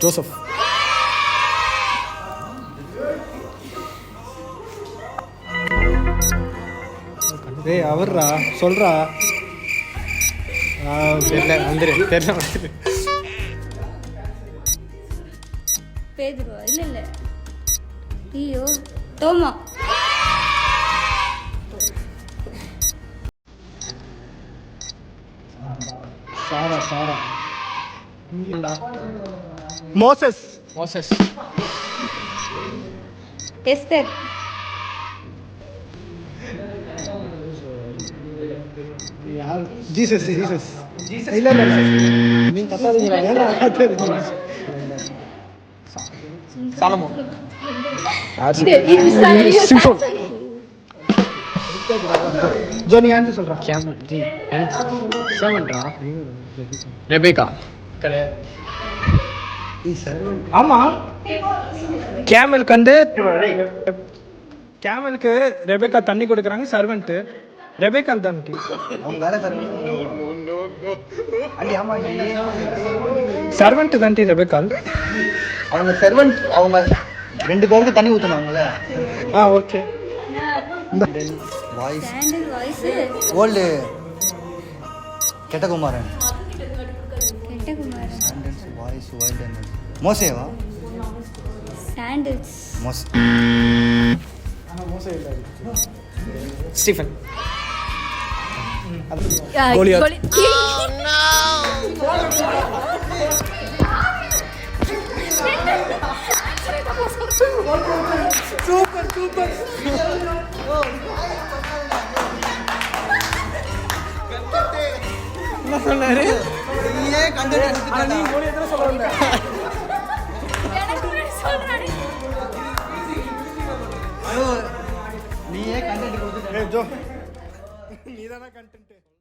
Joseph. டேய் அவர்ரா சொல்றா. தெரியல வந்துரு. தெரியல வந்துரு. பேதுருவா? இல்ல இல்ல. ஐயோ தோமா. சாரா சாரா. மோசஸ். மோசஸ். எஸ்தர். யார்? ஜீசஸ். ஜீசஸ். இல்ல இல்ல நீ கத்தாதீங்க. ஏன்டா கத்தாதீங்க? சாலமோன். சிம்சோன். ஜோனி ஆன்சர் சொல்றா. கேமல். ஜி செவன்டா. ரெபேக்கா. கரெக்ட். ஆமா. கேமலுக்கு வந்து கேமலுக்கு ரெபேக்கா தண்ணி கொடுக்குறாங்க. சர்வெண்ட் ரெபேக்கா தான். அவங்க வேலை சர்வெண்ட் தான் ரெபேக்கா. அவங்க சர்வெண்ட். அவங்க 2 பேருக்கு தண்ணி ஊற்றுனாங்கல்ல. Okay. Voice sandal voice. Old கெட்டகுமாரன். கெட்டகுமாரன். Sandals voice wild. மோசேவா? சாண்டல்ஸ். மோசே. ஸ்டீஃபன். கோலியாத். Super super. என்ன சொன்னாரு? நீயே கண்டென்ட் நீ கோலியாத்ல சொல்றீங்க. நீயே கண்டென்ட் கொடுத்துட்ட. ஜோ நீதானா கண்டென்ட்.